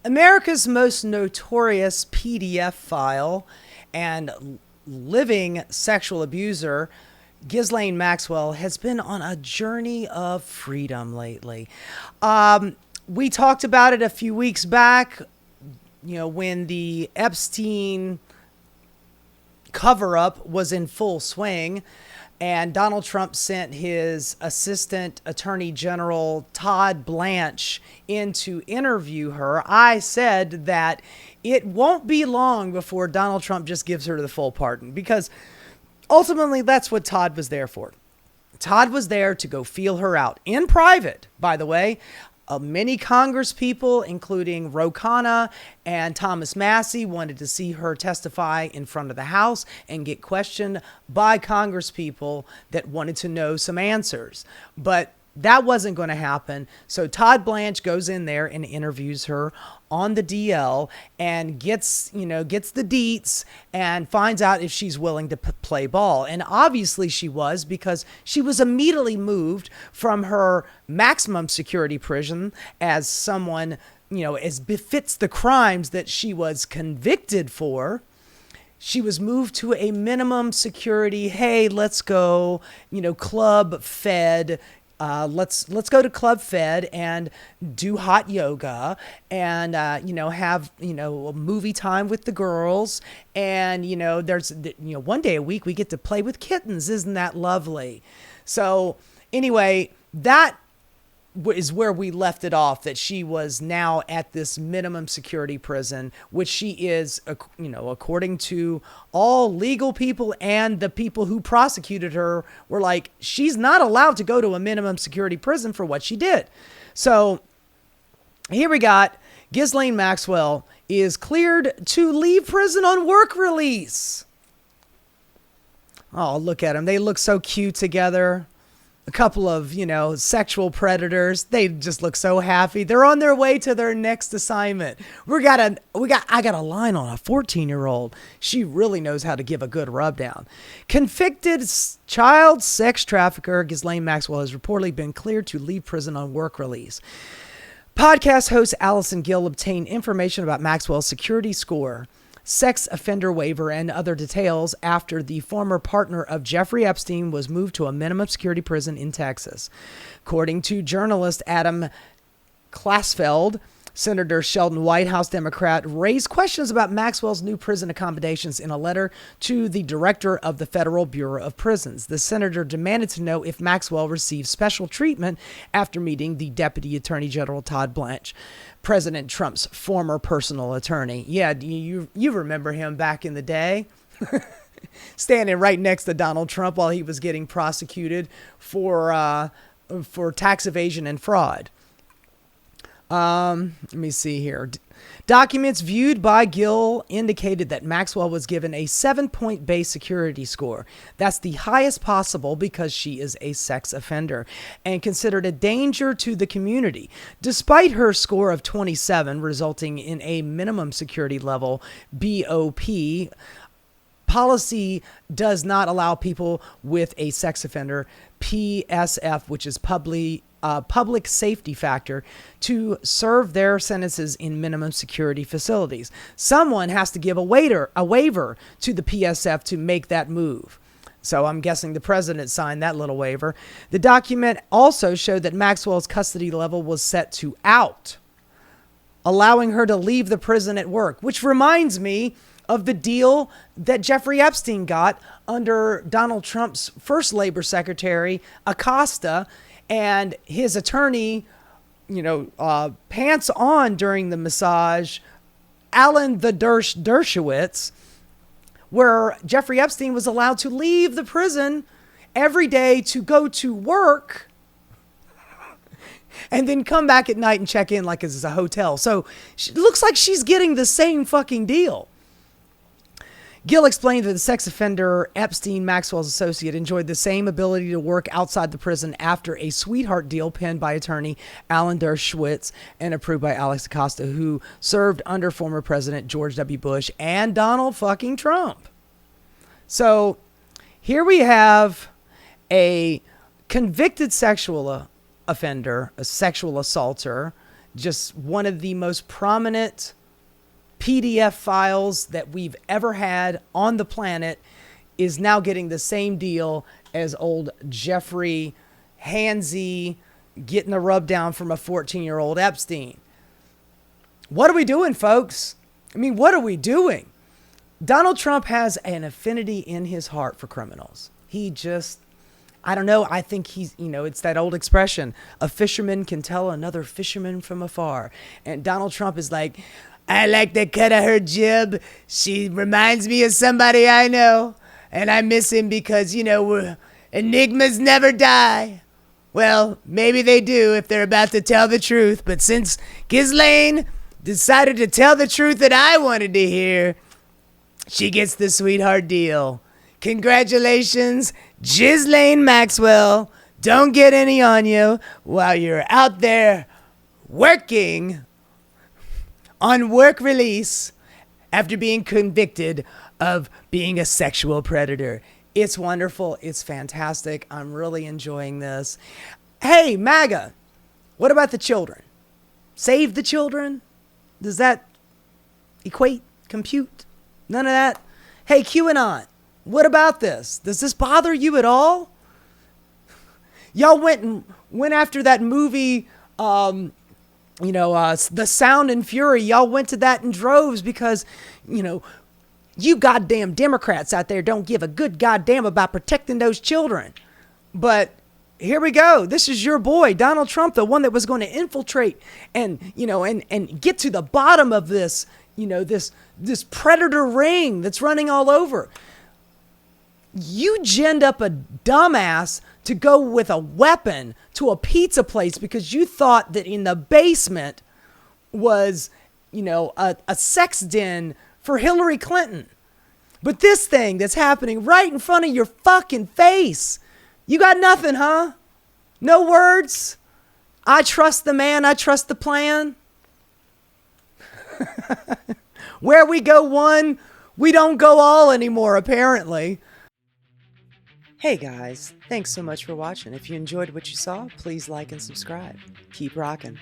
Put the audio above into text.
America's most notorious PDF file and living sexual abuser, Ghislaine Maxwell, has been on a journey of freedom lately. We talked about it a few weeks back, when the Epstein cover up was in full swing. And Donald Trump sent his assistant attorney general, Todd Blanche, in to interview her. I said that it won't be long before Donald Trump just gives her the full pardon, because ultimately that's what Todd was there for. Todd was there to go feel her out in private, by the way. Many Congress people, including Ro Khanna and Thomas Massey, wanted to see her testify in front of the House and get questioned by Congress people that wanted to know some answers. But that wasn't going to happen. So Todd Blanche goes in there and interviews her on the DL and gets the deets and finds out if she's willing to play ball. And obviously she was, because she was immediately moved from her maximum security prison as someone, as befits the crimes that she was convicted for. She was moved to a minimum security, hey, let's go, club fed. Let's go to Club Fed and do hot yoga and, have, a movie time with the girls. And, there's, one day a week we get to play with kittens. Isn't that lovely? So anyway, that is where we left it off, that she was now at this minimum security prison, which she is, according to all legal people and the people who prosecuted her, were like, she's not allowed to go to a minimum security prison for what she did. So here we got Ghislaine Maxwell is cleared to leave prison on work release. Oh, look at them. They look so cute together. A couple of, sexual predators. They just look so happy. They're on their way to their next assignment. I got a line on a 14-year-old. She really knows how to give a good rub down. Convicted child sex trafficker Ghislaine Maxwell has reportedly been cleared to leave prison on work release. Podcast host Allison Gill obtained information about Maxwell's security score, sex offender waiver, and other details after the former partner of Jeffrey Epstein was moved to a minimum security prison in Texas. According to journalist Adam Klasfeld, Senator Sheldon White, House Democrat, raised questions about Maxwell's new prison accommodations in a letter to the director of the Federal Bureau of Prisons. The senator demanded to know if Maxwell received special treatment after meeting the Deputy Attorney General Todd Blanche, President Trump's former personal attorney. Yeah, you remember him back in the day? Standing right next to Donald Trump while he was getting prosecuted for tax evasion and fraud. Let me see here. Documents viewed by Gill indicated that Maxwell was given a 7-point base security score. That's the highest possible because she is a sex offender and considered a danger to the community. Despite her score of 27, resulting in a minimum security level, BOP, policy does not allow people with a sex offender PSF, which is public safety factor, to serve their sentences in minimum security facilities. Someone has to give a waiver to the PSF to make that move. So I'm guessing the president signed that little waiver. The document also showed that Maxwell's custody level was set to out, allowing her to leave the prison at work, which reminds me of the deal that Jeffrey Epstein got under Donald Trump's first labor secretary, Acosta, and his attorney, pants on during the massage, Alan the Dershowitz, where Jeffrey Epstein was allowed to leave the prison every day to go to work and then come back at night and check in like it's a hotel. So it looks like she's getting the same fucking deal. Gill explained that the sex offender Epstein, Maxwell's associate, enjoyed the same ability to work outside the prison after a sweetheart deal penned by attorney Alan Dershowitz and approved by Alex Acosta, who served under former President George W. Bush and Donald fucking Trump. So here we have a convicted sexual offender, a sexual assaulter, just one of the most prominent PDF files that we've ever had on the planet, is now getting the same deal as old Jeffrey Handsy getting a rub down from a 14-year-old Epstein. What are we doing, folks? I mean, what are we doing? Donald Trump has an affinity in his heart for criminals. He just, I don't know. I think he's, it's that old expression, a fisherman can tell another fisherman from afar. And Donald Trump is like, I like the cut of her jib. She reminds me of somebody I know. And I miss him because, enigmas never die. Well, maybe they do if they're about to tell the truth. But since Ghislaine decided to tell the truth that I wanted to hear, she gets the sweetheart deal. Congratulations, Ghislaine Maxwell. Don't get any on you while you're out there working on work release after being convicted of being a sexual predator. It's wonderful. It's fantastic. I'm really enjoying this. Hey, MAGA, what about the children? Save the children? Does that equate, compute? None of that? Hey, QAnon, what about this? Does this bother you at all? Y'all went after that movie, The Sound and Fury. Y'all went to that in droves because, you goddamn Democrats out there don't give a good goddamn about protecting those children. But here we go. This is your boy, Donald Trump, the one that was going to infiltrate and get to the bottom of this, this predator ring that's running all over. You ginned up a dumbass to go with a weapon to a pizza place because you thought that in the basement was, a sex den for Hillary Clinton. But this thing that's happening right in front of your fucking face, you got nothing, huh? No words? I trust the man, I trust the plan. Where we go one, we don't go all anymore, apparently. Hey guys, thanks so much for watching. If you enjoyed what you saw, please like and subscribe. Keep rocking.